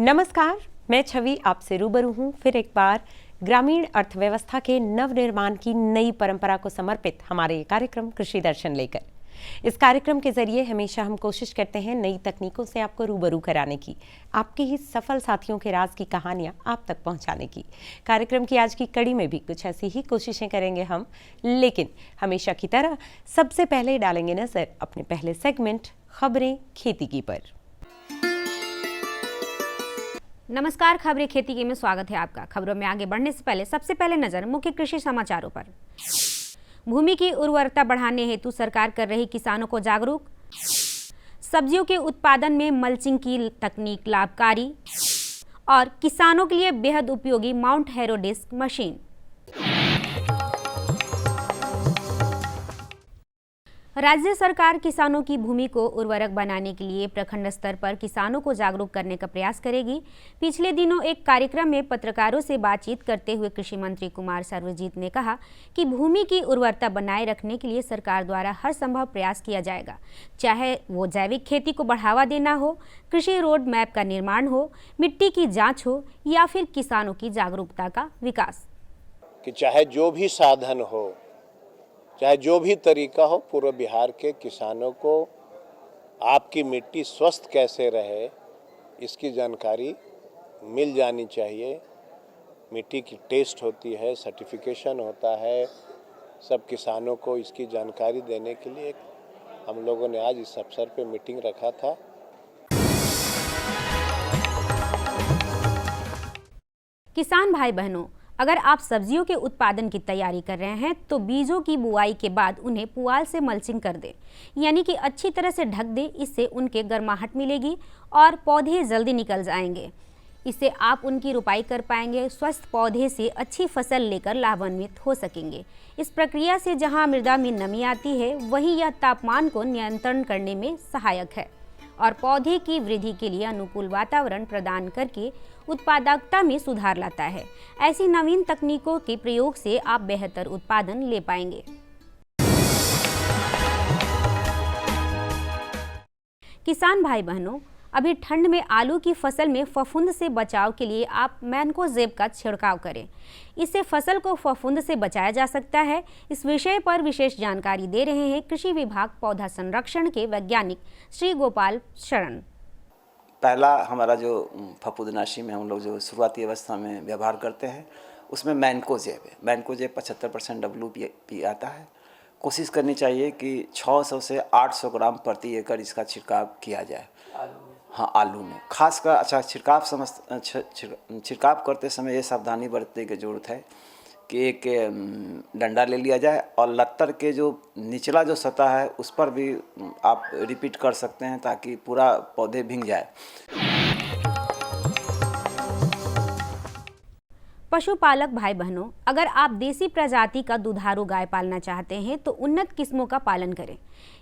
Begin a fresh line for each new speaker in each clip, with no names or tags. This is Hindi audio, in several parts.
नमस्कार, मैं छवि आपसे रूबरू हूँ फिर एक बार ग्रामीण अर्थव्यवस्था के नवनिर्माण की नई परंपरा को समर्पित हमारे ये कार्यक्रम कृषि दर्शन लेकर। इस कार्यक्रम के जरिए हमेशा हम कोशिश करते हैं नई तकनीकों से आपको रूबरू कराने की, आपके ही सफल साथियों के राज की कहानियां आप तक पहुंचाने की। कार्यक्रम की आज की कड़ी में भी कुछ ऐसी ही कोशिशें करेंगे हम, लेकिन हमेशा की तरह सबसे पहले डालेंगे नजर अपने पहले सेगमेंट खबरें खेती की पर।
नमस्कार, खबरें खेती की में स्वागत है आपका। खबरों में आगे बढ़ने से पहले सबसे पहले नजर मुख्य कृषि समाचारों पर। भूमि की उर्वरता बढ़ाने हेतु सरकार कर रही किसानों को जागरूक। सब्जियों के उत्पादन में मल्चिंग की तकनीक लाभकारी। और किसानों के लिए बेहद उपयोगी माउंट हैरो डिस्क मशीन। राज्य सरकार किसानों की भूमि को उर्वरक बनाने के लिए प्रखंड स्तर पर किसानों को जागरूक करने का प्रयास करेगी। पिछले दिनों एक कार्यक्रम में पत्रकारों से बातचीत करते हुए कृषि मंत्री कुमार सर्वजीत ने कहा कि भूमि की उर्वरता बनाए रखने के लिए सरकार द्वारा हर संभव प्रयास किया जाएगा, चाहे वो जैविक खेती को बढ़ावा देना हो, कृषि रोड मैप का निर्माण हो, मिट्टी की जाँच हो या फिर किसानों की जागरूकता का विकास।
कि चाहे जो भी साधन हो, चाहे जो भी तरीका हो, पूर्व बिहार के किसानों को आपकी मिट्टी स्वस्थ कैसे रहे इसकी जानकारी मिल जानी चाहिए। मिट्टी की टेस्ट होती है, सर्टिफिकेशन होता है, सब किसानों को इसकी जानकारी देने के लिए हम लोगों ने आज इस अवसर पे मीटिंग रखा था।
किसान भाई बहनों, अगर आप सब्जियों के उत्पादन की तैयारी कर रहे हैं तो बीजों की बुआई के बाद उन्हें पुआल से मल्चिंग कर दें, यानी कि अच्छी तरह से ढक दें। इससे उनके गर्माहट मिलेगी और पौधे जल्दी निकल जाएंगे। इससे आप उनकी रुपाई कर पाएंगे, स्वस्थ पौधे से अच्छी फसल लेकर लाभान्वित हो सकेंगे। इस प्रक्रिया से जहां मृदा में नमी आती है, वहीं यह तापमान को नियंत्रण करने में सहायक है और पौधे की वृद्धि के लिए अनुकूल वातावरण प्रदान करके उत्पादकता में सुधार लाता है। ऐसी नवीन तकनीकों के प्रयोग से आप बेहतर उत्पादन ले पाएंगे। किसान भाई बहनों, अभी ठंड में आलू की फसल में फफूंद से बचाव के लिए आप मैनकोजेब का छिड़काव करें। इससे फसल को फफूंद से बचाया जा सकता है। इस विषय पर विशेष जानकारी दे रहे हैं कृषि विभाग पौधा संरक्षण के वैज्ञानिक श्री गोपाल शरण।
पहला हमारा जो फफूंदनाशी में हम लोग जो शुरुआती अवस्था में व्यवहार करते हैं उसमें मैनकोजेब है। मैनकोजेब 75% WP आता है। कोशिश करनी चाहिए कि 600 से 800 ग्राम प्रति एकड़ इसका छिड़काव किया जाए। हाँ, आलू में खासकर छिड़काव करते समय ये सावधानी बरतने की ज़रूरत है कि एक डंडा ले लिया जाए और लत्तर के जो निचला जो सतह है उस पर भी आप रिपीट कर सकते हैं ताकि पूरा पौधे भीग जाए।
पशुपालक भाई बहनों, अगर आप देसी प्रजाति का दुधारू गाय पालना चाहते हैं तो उन्नत किस्मों का पालन करें।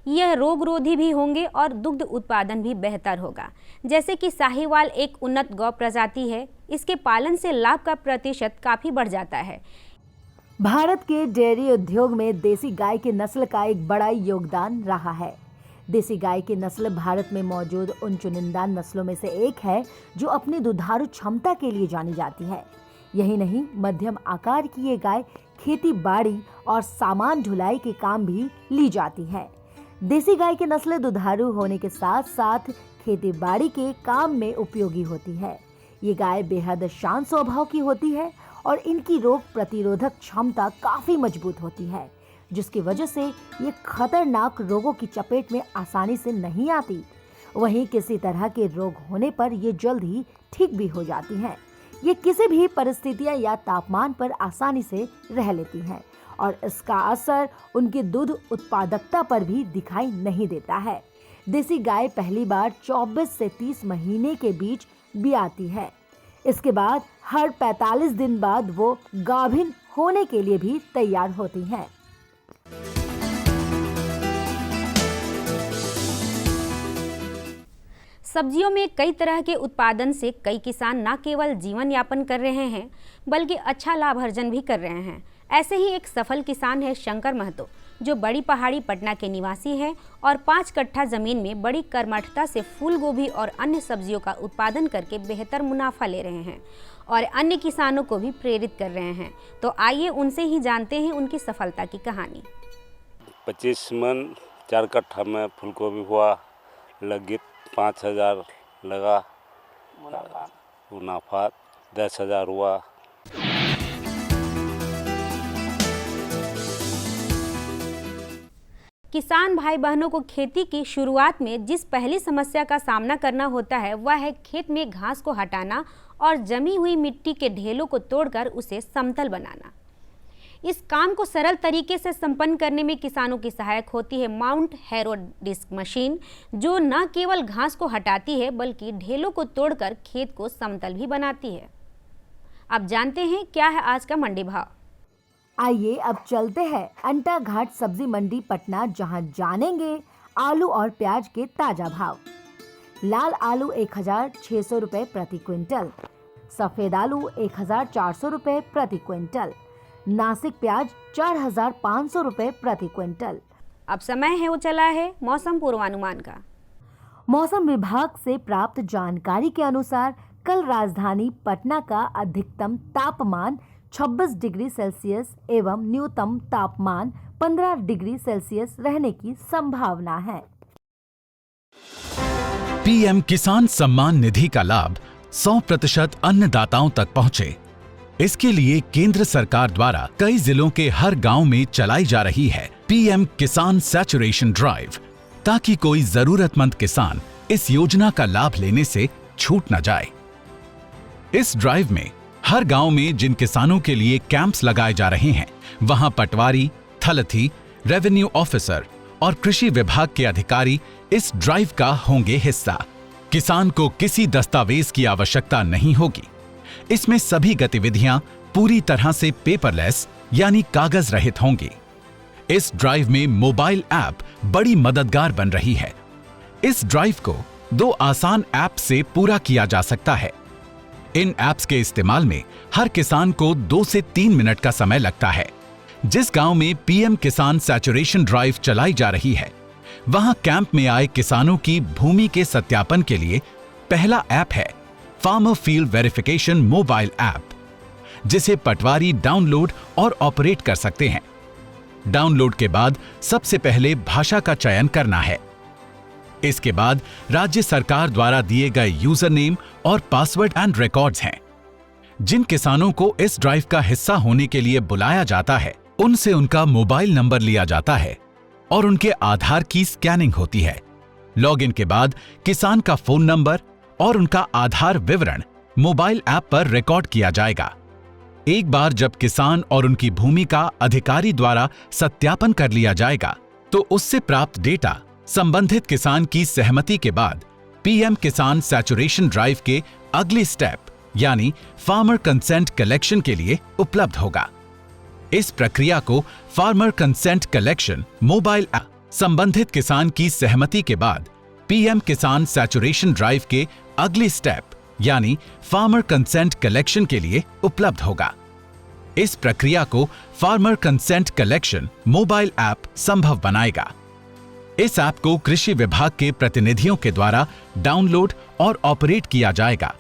यह रोगरोधी भी होंगे और दुग्ध उत्पादन भी बेहतर होगा। जैसे कि साहीवाल एक उन्नत गौ प्रजाति है, इसके पालन से लाभ का प्रतिशत काफ़ी बढ़ जाता है।
भारत के डेयरी उद्योग में देसी गाय की नस्ल का एक बड़ा योगदान रहा है। देसी गाय की नस्ल भारत में मौजूद उन चुनिंदा नस्लों में से एक है जो अपनी दुधारू क्षमता के लिए जानी जाती है। यही नहीं, मध्यम आकार की ये गाय खेती बाड़ी और सामान ढुलाई के काम भी ली जाती है। देसी गाय की नस्ल दुधारू होने के साथ साथ खेती बाड़ी के काम में उपयोगी होती है। ये गाय बेहद शांत स्वभाव की होती है और इनकी रोग प्रतिरोधक क्षमता काफी मजबूत होती है, जिसकी वजह से ये खतरनाक रोगों की चपेट में आसानी से नहीं आती। वहीं किसी तरह के रोग होने पर ये जल्द ही ठीक भी हो जाती हैं। ये किसी भी परिस्थितियां या तापमान पर आसानी से रह लेती हैं और इसका असर उनकी दूध उत्पादकता पर भी दिखाई नहीं देता है। देसी गाय पहली बार 24 से 30 महीने के बीच ब्याती है। इसके बाद हर 45 दिन बाद वो गाभिन होने के लिए भी तैयार होती हैं।
सब्जियों में कई तरह के उत्पादन से कई किसान न केवल जीवन यापन कर रहे हैं बल्कि अच्छा लाभ अर्जन भी कर रहे हैं। ऐसे ही एक सफल किसान है शंकर महतो, जो बड़ी पहाड़ी पटना के निवासी हैं और 5 कट्ठा जमीन में बड़ी कर्मठता से फूल गोभी और अन्य सब्जियों का उत्पादन करके बेहतर मुनाफा ले रहे हैं और अन्य किसानों को भी प्रेरित कर रहे हैं। तो आइए उनसे ही जानते हैं उनकी सफलता की कहानी।
25 मन 4 कट्ठा में फूल गोभी हुआ, लगी 5,000 लगा, मुनाफा 10,000 हुआ।
किसान भाई बहनों को खेती की शुरुआत में जिस पहली समस्या का सामना करना होता है वह है खेत में घास को हटाना और जमी हुई मिट्टी के ढेलों को तोड़कर उसे समतल बनाना। इस काम को सरल तरीके से संपन्न करने में किसानों की सहायक होती है माउंट हैरो डिस्क मशीन, जो न केवल घास को हटाती है बल्कि ढेलों को तोड़कर खेत को समतल भी बनाती है। अब जानते हैं क्या है आज का मंडी भाव।
आइए अब चलते हैं अंटा घाट सब्जी मंडी पटना, जहां जानेंगे आलू और प्याज के ताजा भाव। लाल आलू 1,600 रुपए प्रति क्विंटल, सफेद आलू 1,400 रुपए प्रति क्विंटल, नासिक प्याज 4,500 रुपए प्रति क्विंटल।
अब समय है वो चला है मौसम पूर्वानुमान का।
मौसम विभाग से प्राप्त जानकारी के अनुसार कल राजधानी पटना का अधिकतम तापमान 26 डिग्री सेल्सियस एवं न्यूनतम तापमान 15 डिग्री सेल्सियस रहने की संभावना है।
पीएम किसान सम्मान निधि का लाभ 100% अन्नदाताओं तक पहुंचे। इसके लिए केंद्र सरकार द्वारा कई जिलों के हर गांव में चलाई जा रही है पीएम किसान सैचुरेशन ड्राइव, ताकि कोई जरूरतमंद किसान इस योजना का लाभ लेने से छूट न जाए। इस ड्राइव में हर गांव में जिन किसानों के लिए कैंप्स लगाए जा रहे हैं, वहां पटवारी, थलथी, रेवेन्यू ऑफिसर और कृषि विभाग के अधिकारी इस ड्राइव का होंगे हिस्सा। किसान को किसी दस्तावेज की आवश्यकता नहीं होगी। इसमें सभी गतिविधियां पूरी तरह से पेपरलेस यानी कागज रहित होंगी। इस ड्राइव में मोबाइल ऐप बड़ी मददगार बन रही है। इस ड्राइव को 2 आसान ऐप से पूरा किया जा सकता है। इन ऐप्स के इस्तेमाल में हर किसान को 2 से 3 मिनट का समय लगता है। जिस गांव में पीएम किसान सैचुरेशन ड्राइव चलाई जा रही है, वहां कैंप में आए किसानों की भूमि के सत्यापन के लिए पहला ऐप है farmer field verification mobile app, जिसे पटवारी डाउनलोड और ऑपरेट कर सकते हैं। डाउनलोड के बाद सबसे पहले भाषा का चयन करना है। इसके बाद राज्य सरकार द्वारा दिए गए यूजर नेम और पासवर्ड एंड रिकॉर्ड्स हैं। जिन किसानों को इस ड्राइव का हिस्सा होने के लिए बुलाया जाता है, उनसे उनका मोबाइल नंबर लिया जाता है और उनके आधार की स्कैनिंग होती है। लॉगिन के बाद किसान का फोन नंबर और उनका आधार विवरण मोबाइल ऐप पर रिकॉर्ड किया जाएगा। एक बार जब किसान और उनकी भूमि का अधिकारी द्वारा सत्यापन कर लिया जाएगा, तो उससे प्राप्त डेटा संबंधित किसान की सहमति के बाद पीएम किसान सैचुरेशन ड्राइव के अगले स्टेप यानी फार्मर कंसेंट कलेक्शन के लिए उपलब्ध होगा। इस प्रक्रिया को farmer consent collection mobile app संबंधित किसान की सहमति के बाद पीएम किसान सैचुरेशन ड्राइव के अगले स्टेप यानी फार्मर कंसेंट कलेक्शन के लिए उपलब्ध होगा। इस प्रक्रिया को farmer consent collection mobile app संभव बनाएगा। इस ऐप को कृषि विभाग के प्रतिनिधियों के द्वारा डाउनलोड और ऑपरेट किया जाएगा।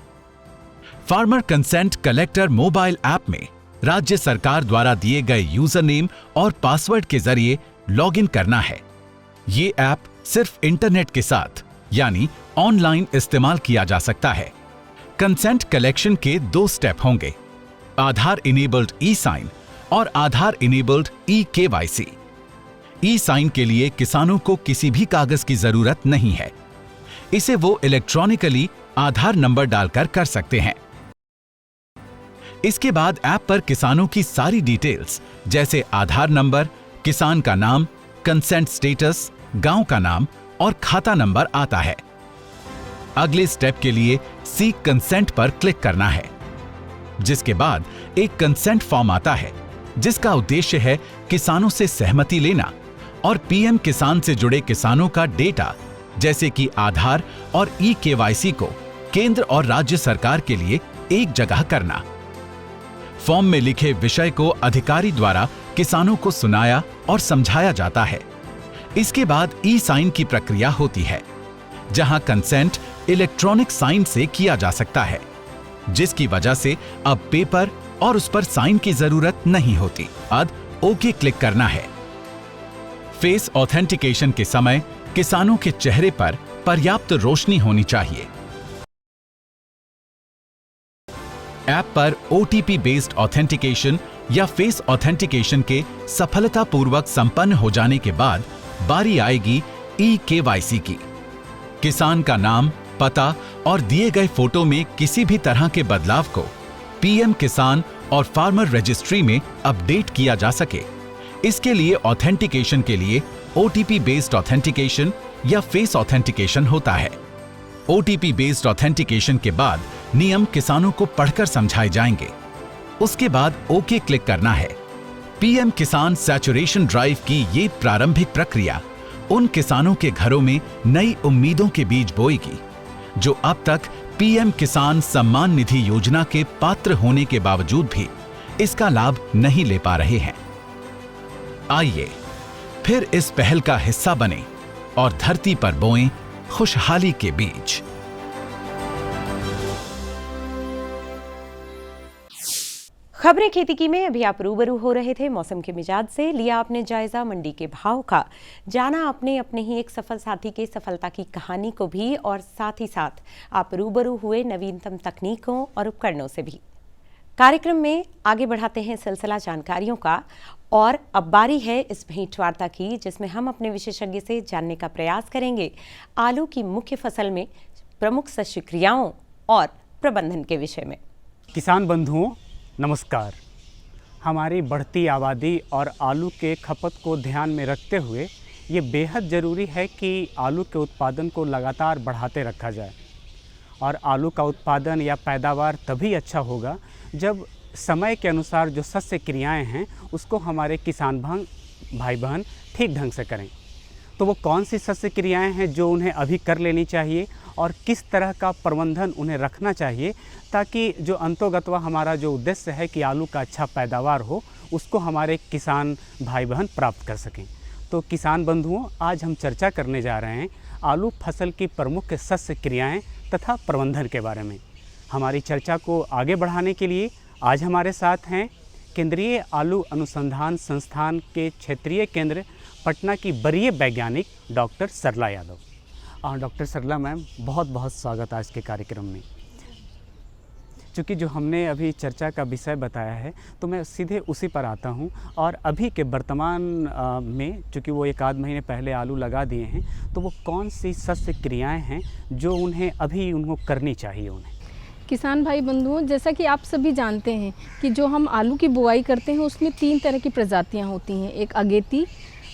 Farmer consent collector mobile app में राज्य सरकार द्वारा दिए गए यूजर नेम और पासवर्ड के जरिए लॉगिन करना है। ये ऐप सिर्फ इंटरनेट के साथ यानी ऑनलाइन इस्तेमाल किया जा सकता है। कंसेंट कलेक्शन के 2 स्टेप होंगे, आधार इनेबल्ड ई साइन और आधार इनेबल्ड ई केवाईसी। ई साइन के लिए किसानों को किसी भी कागज की जरूरत नहीं है। इसे वो इलेक्ट्रॉनिकली आधार नंबर डालकर कर सकते हैं। इसके बाद ऐप पर किसानों की सारी डिटेल्स जैसे आधार नंबर, किसान का नाम, कंसेंट स्टेटस, गांव का नाम और खाता नंबर आता है। अगले स्टेप के लिए सीक कंसेंट पर क्लिक करना है, जिसके बाद एक कंसेंट फॉर्म आता है, जिसका उद्देश्य है किसानों से सहमति लेना और पीएम किसान से जुड़े किसानों का डेटा जैसे कि आधार और ई-केवाईसी को केंद्र और राज्य सरकार के लिए एक जगह करना। फॉर्म में लिखे विषय को अधिकारी द्वारा किसानों को सुनाया और समझाया जाता है। इसके बाद ई साइन की प्रक्रिया होती है, जहां कंसेंट इलेक्ट्रॉनिक साइन से किया जा सकता है, जिसकी वजह से अब पेपर और उस पर साइन की जरूरत नहीं होती। अब ओके क्लिक करना है। फेस ऑथेंटिकेशन के समय किसानों के चेहरे पर पर्याप्त रोशनी होनी चाहिए। ऐप पर ओटीपी बेस्ड ऑथेंटिकेशन या फेस ऑथेंटिकेशन के सफलतापूर्वक संपन्न हो जाने के बाद बारी आएगी ई-केवाईसी की। किसान का नाम, पता और दिए गए फोटो में किसी भी तरह के बदलाव को पीएम किसान और फार्मर रजिस्ट्री में अपडेट किया जा सके, इसके लिए ऑथेंटिकेशन के लिए ओटीपी बेस्ड ऑथेंटिकेशन या फेस ऑथेंटिकेशन होता है। ओटीपी बेस्ड ऑथेंटिकेशन के बाद नियम किसानों को पढ़कर समझाए जाएंगे। उसके बाद ओके क्लिक करना है। पीएम किसान सैचुरेशन ड्राइव की ये प्रारंभिक प्रक्रिया उन किसानों के घरों में नई उम्मीदों के बीज बोएगी जो अब तक पीएम किसान सम्मान निधि योजना के पात्र होने के बावजूद भी इसका लाभ नहीं ले पा रहे हैं। आइए फिर इस पहल का हिस्सा बने और धरती पर बोएं खुशहाली के बीज।
खबरें खेती की में अभी आप रूबरू हो रहे थे मौसम के मिजाज से। लिया आपने जायजा मंडी के भाव का, जाना आपने अपने ही एक सफल साथी के सफलता की कहानी को भी, और साथ ही साथ आप रूबरू हुए नवीनतम तकनीकों और उपकरणों से भी। कार्यक्रम में आगे बढ़ाते हैं सिलसिला जानकारियों का, और अब बारी है इस भेंटवार्ता की, जिसमें हम अपने विशेषज्ञ से जानने का प्रयास करेंगे आलू की मुख्य फसल में प्रमुख शस्यक्रियाओं और प्रबंधन के विषय में।
किसान बंधुओं नमस्कार। हमारी बढ़ती आबादी और आलू के खपत को ध्यान में रखते हुए ये बेहद ज़रूरी है कि आलू के उत्पादन को लगातार बढ़ाते रखा जाए। और आलू का उत्पादन या पैदावार तभी अच्छा होगा जब समय के अनुसार जो शस्य क्रियाएँ हैं उसको हमारे किसान भाई बहन ठीक ढंग से करें। तो वो कौन सी शस्य क्रियाएँ हैं जो उन्हें अभी कर लेनी चाहिए और किस तरह का प्रबंधन उन्हें रखना चाहिए, ताकि जो अंतोगत्वा हमारा जो उद्देश्य है कि आलू का अच्छा पैदावार हो, उसको हमारे किसान भाई बहन प्राप्त कर सकें। तो किसान बंधुओं, आज हम चर्चा करने जा रहे हैं आलू फसल की प्रमुख शस्य क्रियाएँ तथा प्रबंधन के बारे में। हमारी चर्चा को आगे बढ़ाने के लिए आज हमारे साथ हैं केंद्रीय आलू अनुसंधान संस्थान के क्षेत्रीय केंद्र पटना की वरीय वैज्ञानिक डॉक्टर सरला यादव। डॉक्टर सरला मैम, बहुत बहुत स्वागत आज के कार्यक्रम में। चूँकि जो हमने अभी चर्चा का विषय बताया है तो मैं सीधे उसी पर आता हूँ, और अभी के वर्तमान में चूँकि वो एक आध महीने पहले आलू लगा दिए हैं, तो वो कौन सी शस्य क्रियाएँ हैं जो उन्हें अभी उनको करनी चाहिए उन्हें?
किसान भाई बंधुओं, जैसा कि आप सभी जानते हैं कि जो हम आलू की बुआई करते हैं उसमें 3 तरह की प्रजातियां होती हैं, एक अगेती,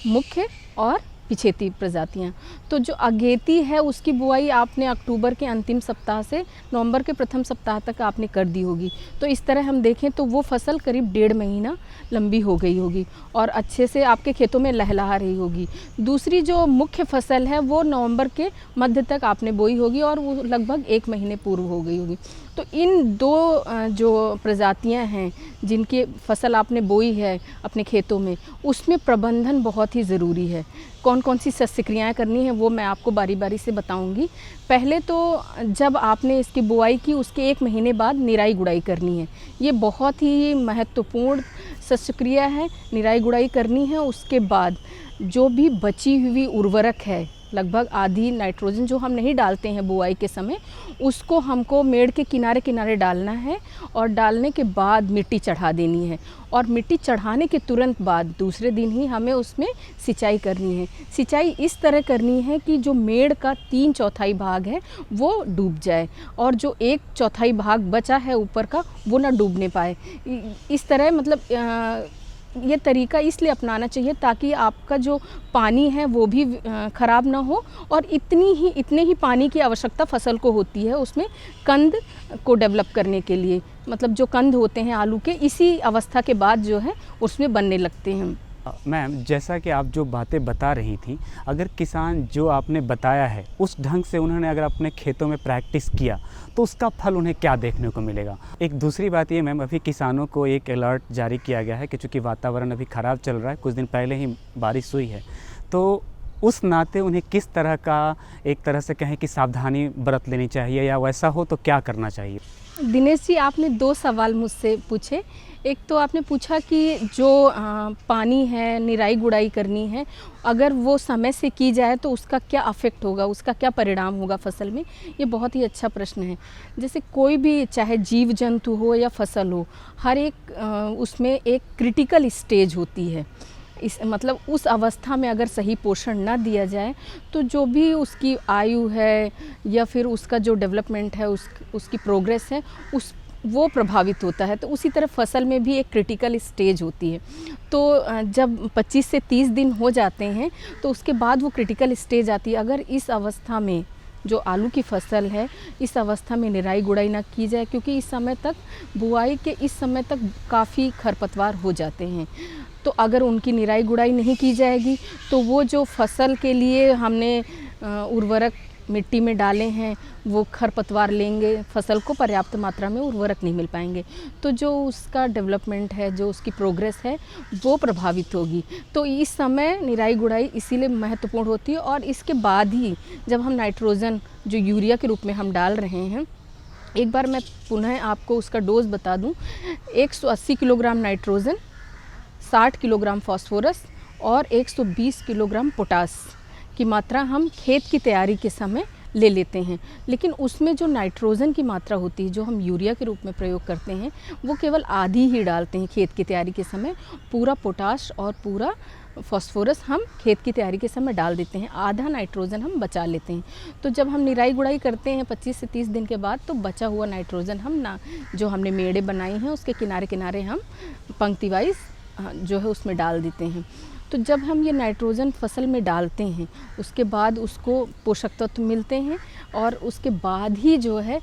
मुख्य और पिछेती प्रजातियां। तो जो अगेती है उसकी बुआई आपने अक्टूबर के अंतिम सप्ताह से नवंबर के प्रथम सप्ताह तक आपने कर दी होगी। तो इस तरह हम देखें तो वो फसल करीब 1.5 महीना लंबी हो गई होगी और अच्छे से आपके खेतों में लहलहा रही होगी। दूसरी जो मुख्य फसल है वो नवंबर के मध्य तक आपने बोई होगी और वो लगभग 1 महीने पूर्व हो गई होगी। तो इन 2 जो प्रजातियां हैं जिनकी फसल आपने बोई है अपने खेतों में, उसमें प्रबंधन बहुत ही ज़रूरी है। कौन कौन सी शस्य क्रियाएँ करनी है वो मैं आपको बारी बारी से बताऊंगी। पहले तो जब आपने इसकी बुआई की उसके 1 महीने बाद निराई गुड़ाई करनी है। ये बहुत ही महत्वपूर्ण शस्य क्रिया है, निराई गुड़ाई करनी है। उसके बाद जो भी बची हुई उर्वरक है, लगभग आधी नाइट्रोजन जो हम नहीं डालते हैं बुआई के समय, उसको हमको मेड़ के किनारे किनारे डालना है और डालने के बाद मिट्टी चढ़ा देनी है। और मिट्टी चढ़ाने के तुरंत बाद दूसरे दिन ही हमें उसमें सिंचाई करनी है। सिंचाई इस तरह करनी है कि जो मेड़ का 3/4 भाग है वो डूब जाए और जो 1/4 भाग बचा है ऊपर का वो ना डूबने पाए। इस तरह मतलब ये तरीका इसलिए अपनाना चाहिए ताकि आपका जो पानी है वो भी ख़राब ना हो और इतने ही पानी की आवश्यकता फसल को होती है उसमें कंद को डेवलप करने के लिए। मतलब जो कंद होते हैं आलू के, इसी अवस्था के बाद जो है उसमें बनने लगते हैं।
मैम, जैसा कि आप जो बातें बता रही थी, अगर किसान जो आपने बताया है उस ढंग से उन्होंने अगर अपने खेतों में प्रैक्टिस किया तो उसका फल उन्हें क्या देखने को मिलेगा। एक दूसरी बात ये मैम, अभी किसानों को एक अलर्ट जारी किया गया है कि चूँकि वातावरण अभी ख़राब चल रहा है, कुछ दिन पहले ही बारिश हुई है, तो उस नाते उन्हें किस तरह का, एक तरह से कहें कि सावधानी बरत लेनी चाहिए, या वैसा हो तो क्या करना चाहिए।
दिनेश जी, आपने 2 सवाल मुझसे पूछे। एक तो आपने पूछा कि जो पानी है, निराई गुड़ाई करनी है, अगर वो समय से की जाए तो उसका क्या अफेक्ट होगा, उसका क्या परिणाम होगा फसल में। ये बहुत ही अच्छा प्रश्न है। जैसे कोई भी, चाहे जीव जंतु हो या फसल हो, हर एक उसमें एक क्रिटिकल स्टेज होती है। इस मतलब उस अवस्था में अगर सही पोषण ना दिया जाए तो जो भी उसकी आयु है या फिर उसका जो डेवलपमेंट है, उसकी प्रोग्रेस है, वो प्रभावित होता है। तो उसी तरह फसल में भी एक क्रिटिकल स्टेज होती है। तो जब 25 से 30 दिन हो जाते हैं तो उसके बाद वो क्रिटिकल स्टेज आती है। अगर इस अवस्था में जो आलू की फसल है, इस अवस्था में निराई गुड़ाई ना की जाए, क्योंकि इस समय तक, बुआई के इस समय तक काफ़ी खरपतवार हो जाते हैं। तो अगर उनकी निराई गुड़ाई नहीं की जाएगी तो वो जो फसल के लिए हमने उर्वरक मिट्टी में डाले हैं वो खरपतवार लेंगे, फसल को पर्याप्त मात्रा में उर्वरक नहीं मिल पाएंगे, तो जो उसका डेवलपमेंट है, जो उसकी प्रोग्रेस है, वो प्रभावित होगी। तो इस समय निराई गुड़ाई इसीलिए महत्वपूर्ण होती है। और इसके बाद ही जब हम नाइट्रोजन, जो यूरिया के रूप में हम डाल रहे हैं, एक बार मैं पुनः आपको उसका डोज बता दूं, 180 किलोग्राम नाइट्रोजन, 60 किलोग्राम फास्फोरस और 120 किलोग्राम पोटास की मात्रा हम खेत की तैयारी के समय ले लेते हैं। लेकिन उसमें जो नाइट्रोजन की मात्रा होती है, जो हम यूरिया के रूप में प्रयोग करते हैं, वो केवल आधी ही डालते हैं खेत की तैयारी के समय। पूरा पोटाश और पूरा फास्फोरस हम खेत की तैयारी के समय डाल देते हैं, आधा नाइट्रोजन हम बचा लेते हैं। तो जब हम निराई गुड़ाई करते हैं 25 से 30 दिन के बाद, तो बचा हुआ नाइट्रोजन हम जो हमने मेड़े बनाई हैं उसके किनारे किनारे हम पंक्ति वाइज जो है उसमें डाल देते हैं। तो जब हम ये नाइट्रोजन फसल में डालते हैं, उसके बाद उसको पोषक तत्व मिलते हैं और उसके बाद ही जो है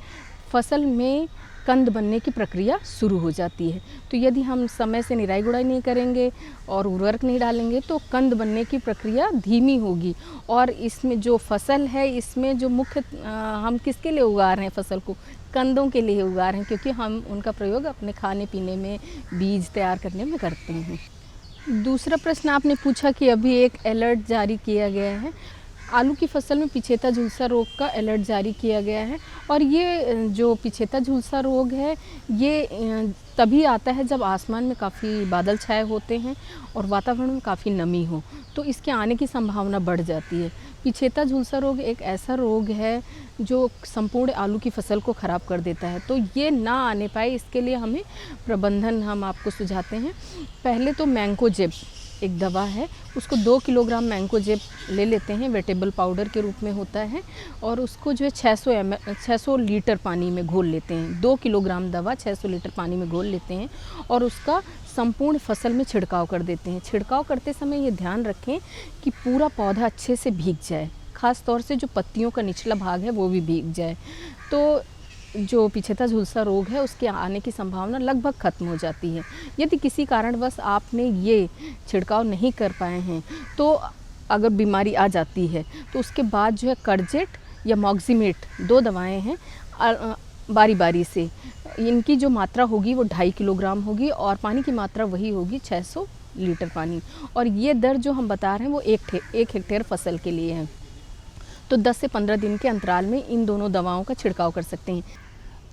फसल में कंद बनने की प्रक्रिया शुरू हो जाती है। तो यदि हम समय से निराई गुड़ाई नहीं करेंगे और उर्वरक नहीं डालेंगे तो कंद बनने की प्रक्रिया धीमी होगी। और इसमें जो फसल है, इसमें जो मुख्य हम किसके लिए उगा रहे हैं फसल को, कंदों के लिए उगा रहे हैं, क्योंकि हम उनका प्रयोग अपने खाने पीने में, बीज तैयार करने में करते हैं। दूसरा प्रश्न आपने पूछा कि अभी एक अलर्ट जारी किया गया है। आलू की फसल में पिछेता झुलसा रोग का अलर्ट जारी किया गया है। और ये जो पिछेता झुलसा रोग है, ये तभी आता है जब आसमान में काफ़ी बादल छाए होते हैं और वातावरण में काफ़ी नमी हो, तो इसके आने की संभावना बढ़ जाती है। पिछेता झुलसा रोग एक ऐसा रोग है जो संपूर्ण आलू की फसल को ख़राब कर देता है। तो ये ना आने पाए, इसके लिए हमें प्रबंधन हम आपको सुझाते हैं। पहले तो मैंकोजेब एक दवा है, उसको 2 किलोग्राम मैंकोजेब ले लेते हैं, वेटेबल पाउडर के रूप में होता है, और उसको जो है 600 लीटर पानी में घोल लेते हैं। 2 किलोग्राम दवा 600 लीटर पानी में घोल लेते हैं और उसका संपूर्ण फसल में छिड़काव कर देते हैं। छिड़काव करते समय ये ध्यान रखें कि पूरा पौधा अच्छे से भीग जाए, ख़ास तौर से जो पत्तियों का निचला भाग है वो भी भीग जाए। तो जो पिछेता झुलसा रोग है उसके आने की संभावना लगभग ख़त्म हो जाती है। यदि किसी कारणवश आपने ये छिड़काव नहीं कर पाए हैं, तो अगर बीमारी आ जाती है तो उसके बाद जो है कर्जेट या मॉक्सिमेट 2 दवाएं हैं, बारी बारी से इनकी जो मात्रा होगी वो 2.5 किलोग्राम होगी और पानी की मात्रा वही होगी 600 लीटर पानी। और ये दर जो हम बता रहे हैं वो 1 हेक्टेयर फसल के लिए है। तो 10 से 15 दिन के अंतराल में इन दोनों दवाओं का छिड़काव कर सकते हैं।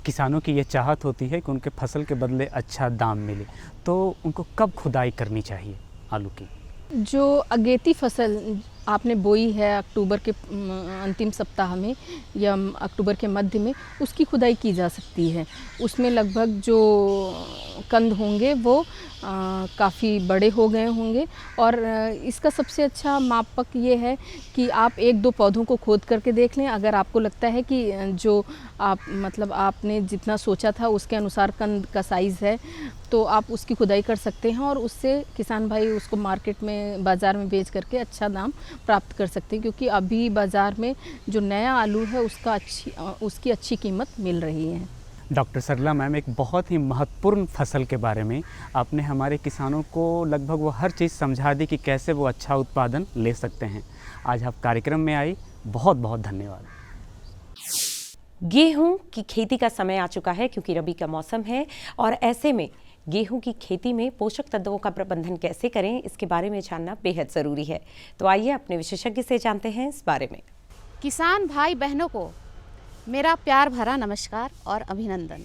किसानों की ये चाहत होती है कि उनके फसल के बदले अच्छा दाम मिले, तो उनको कब खुदाई करनी चाहिए आलू की?
जो अगेती फसल आपने बोई है अक्टूबर के अंतिम सप्ताह में या अक्टूबर के मध्य में, उसकी खुदाई की जा सकती है। उसमें लगभग जो कंद होंगे वो काफ़ी बड़े हो गए होंगे। और इसका सबसे अच्छा मापक ये है कि आप 1-2 पौधों को खोद करके देख लें। अगर आपको लगता है कि जो आपने जितना सोचा था उसके अनुसार कंद का साइज़ है, तो आप उसकी खुदाई कर सकते हैं और उससे किसान भाई उसको मार्केट में, बाज़ार में बेच करके अच्छा दाम प्राप्त कर सकते हैं। क्योंकि अभी बाज़ार में जो नया आलू है उसकी अच्छी कीमत मिल रही है।
डॉक्टर सरला मैम, एक बहुत ही महत्वपूर्ण फसल के बारे में आपने हमारे किसानों को लगभग वो हर चीज़ समझा दी कि कैसे वो अच्छा उत्पादन ले सकते हैं। आज आप कार्यक्रम में आई, बहुत बहुत धन्यवाद।
गेहूं की खेती का समय आ चुका है क्योंकि रबी का मौसम है और ऐसे में गेहूं की खेती में पोषक तत्वों का प्रबंधन कैसे करें, इसके बारे में जानना बेहद ज़रूरी है। तो आइए अपने विशेषज्ञ से जानते हैं इस बारे में।
किसान भाई बहनों को मेरा प्यार भरा नमस्कार और अभिनंदन।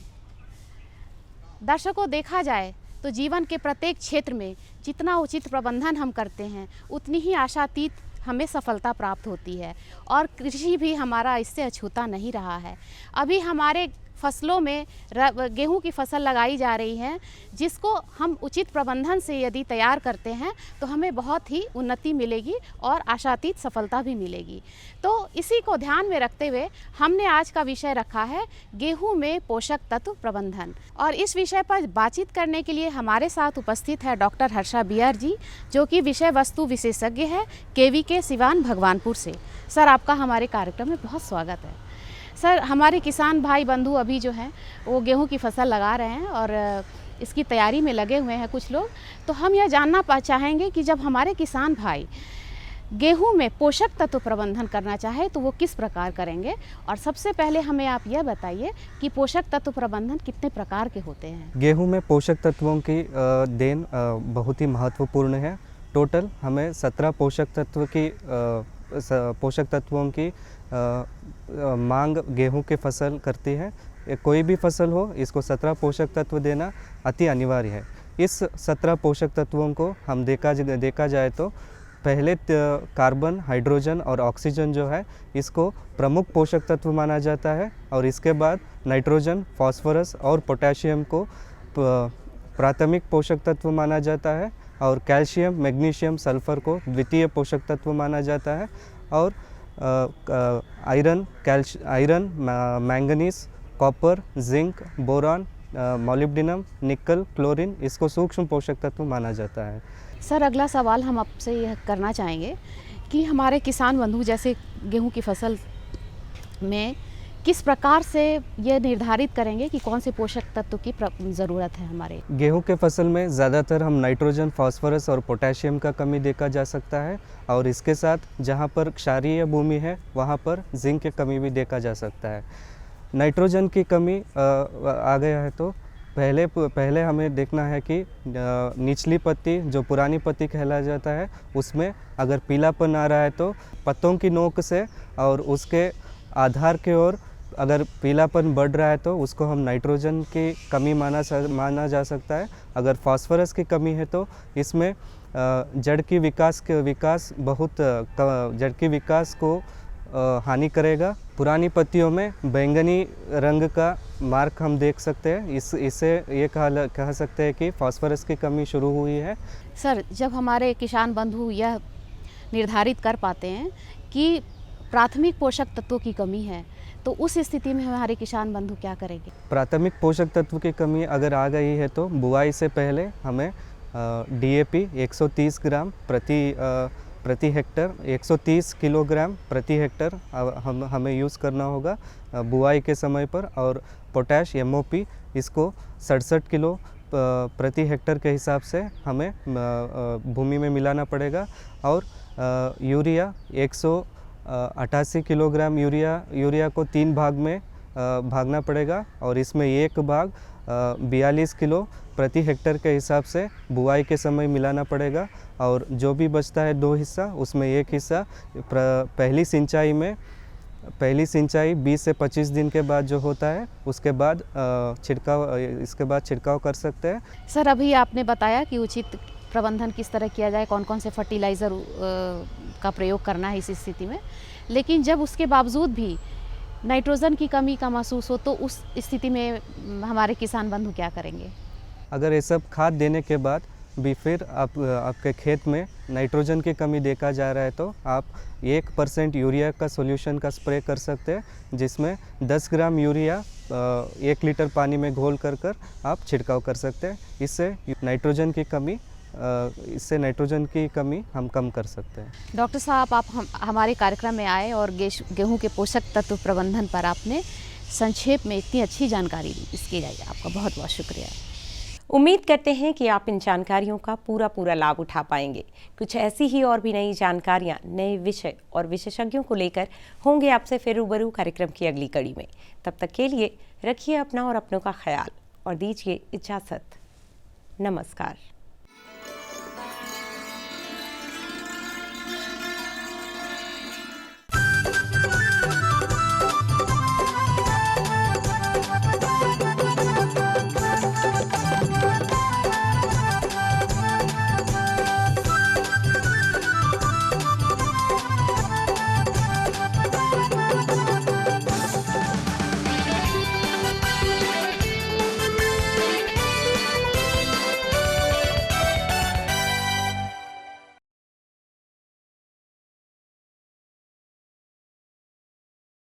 दर्शकों, देखा जाए तो जीवन के प्रत्येक क्षेत्र में जितना उचित प्रबंधन हम करते हैं उतनी ही आशातीत हमें सफलता प्राप्त होती है और कृषि भी हमारा इससे अछूता नहीं रहा है। अभी हमारे फसलों में गेहूं की फसल लगाई जा रही है, जिसको हम उचित प्रबंधन से यदि तैयार करते हैं तो हमें बहुत ही उन्नति मिलेगी और आशातीत सफलता भी मिलेगी। तो इसी को ध्यान में रखते हुए हमने आज का विषय रखा है गेहूं में पोषक तत्व प्रबंधन। और इस विषय पर बातचीत करने के लिए हमारे साथ उपस्थित है डॉक्टर हर्षा बियर जी, जो कि विषय वस्तु विशेषज्ञ है KVK सिवान भगवानपुर से। सर, आपका हमारे कार्यक्रम में बहुत स्वागत है। सर, हमारे किसान भाई बंधु अभी जो हैं वो गेहूं की फसल लगा रहे हैं और इसकी तैयारी में लगे हुए हैं कुछ लोग। तो हम यह जानना चाहेंगे कि जब हमारे किसान भाई गेहूं में पोषक तत्व प्रबंधन करना चाहे तो वो किस प्रकार करेंगे। और सबसे पहले हमें आप यह बताइए कि पोषक तत्व प्रबंधन कितने प्रकार के होते हैं।
गेहूं में पोषक तत्वों की देन बहुत ही महत्वपूर्ण है। टोटल हमें 17 पोषक तत्वों की मांग गेहूं के फसल करती है। कोई भी फसल हो, इसको 17 पोषक तत्व देना अति अनिवार्य है। इस 17 पोषक तत्वों को हम देखा जाए तो पहले कार्बन, हाइड्रोजन और ऑक्सीजन जो है इसको प्रमुख पोषक तत्व माना जाता है और इसके बाद नाइट्रोजन, फास्फोरस और पोटेशियम को प्राथमिक पोषक तत्व माना जाता है और कैल्शियम, मैग्नीशियम, सल्फर को द्वितीय पोषक तत्व माना जाता है और iron, manganese, copper, zinc, boron, molybdenum, निकल, क्लोरीन इसको सूक्ष्म पोषक तत्व माना जाता है।
सर, अगला सवाल हम आपसे यह करना चाहेंगे कि हमारे किसान बंधु जैसे गेहूं की फसल में किस प्रकार से ये निर्धारित करेंगे कि कौन से पोषक तत्व की ज़रूरत है। हमारे
गेहूं के फसल में ज़्यादातर हम नाइट्रोजन, फास्फोरस और पोटेशियम का कमी देखा जा सकता है और इसके साथ जहां पर क्षारीय भूमि है वहां पर जिंक की कमी भी देखा जा सकता है। नाइट्रोजन की कमी आ गया है तो पहले हमें देखना है कि निचली पत्ती जो पुरानी पत्ती कहला जाता है उसमें अगर पीलापन आ रहा है तो पत्तों की नोक से और उसके आधार की ओर अगर पीलापन बढ़ रहा है तो उसको हम नाइट्रोजन की कमी माना जा सकता है। अगर फास्फोरस की कमी है तो इसमें जड़ की विकास को हानि करेगा। पुरानी पत्तियों में बैंगनी रंग का मार्क हम देख सकते हैं। इससे ये कह सकते हैं कि फास्फोरस की कमी शुरू हुई है।
सर, जब हमारे किसान बंधु यह निर्धारित कर पाते हैं कि प्राथमिक पोषक तत्वों की कमी है तो उस स्थिति में हमारे किसान बंधु क्या करेंगे। प्राथमिक
पोषक तत्व की कमी अगर आ गई है तो बुआई से पहले हमें DAP 130 ग्राम प्रति हेक्टर, 130 किलोग्राम प्रति हेक्टर हमें यूज़ करना होगा बुआई के समय पर। और पोटैश MOP इसको 67 किलो प्रति हेक्टर के हिसाब से हमें भूमि में मिलाना पड़ेगा। और यूरिया 188 किलोग्राम यूरिया को 3 भाग में भागना पड़ेगा और इसमें एक भाग 42 किलो प्रति हेक्टर के हिसाब से बुआई के समय मिलाना पड़ेगा। और जो भी बचता है 2 हिस्सा, उसमें एक हिस्सा पहली सिंचाई 20 से 25 दिन के बाद जो होता है उसके बाद छिड़काव कर सकते हैं।
सर, अभी आपने बताया कि उचित प्रबंधन किस तरह किया जाए, कौन कौन से फर्टिलाइज़र का प्रयोग करना है इस स्थिति में, लेकिन जब उसके बावजूद भी नाइट्रोजन की कमी का महसूस हो तो उस स्थिति में हमारे किसान बंधु क्या करेंगे।
अगर ये सब खाद देने के बाद भी फिर आपके खेत में नाइट्रोजन की कमी देखा जा रहा है तो आप 1% यूरिया का सॉल्यूशन का स्प्रे कर सकते हैं, जिसमें 10 ग्राम यूरिया 1 लीटर पानी में घोल कर आप छिड़काव कर सकते हैं। इससे नाइट्रोजन की कमी हम कम कर सकते हैं।
डॉक्टर साहब, आप हमारे कार्यक्रम में आए और गेहूं के पोषक तत्व प्रबंधन पर आपने संक्षेप में इतनी अच्छी जानकारी दी, इसके लिए आपका बहुत बहुत शुक्रिया।
उम्मीद करते हैं कि आप इन जानकारियों का पूरा लाभ उठा पाएंगे। कुछ ऐसी ही और भी नई जानकारियां, नए विषय और विशेषज्ञों को लेकर होंगे आपसे फिर रूबरू कार्यक्रम की अगली कड़ी में। तब तक के लिए रखिए अपना और अपनों का ख्याल और दीजिए इजाज़त। नमस्कार।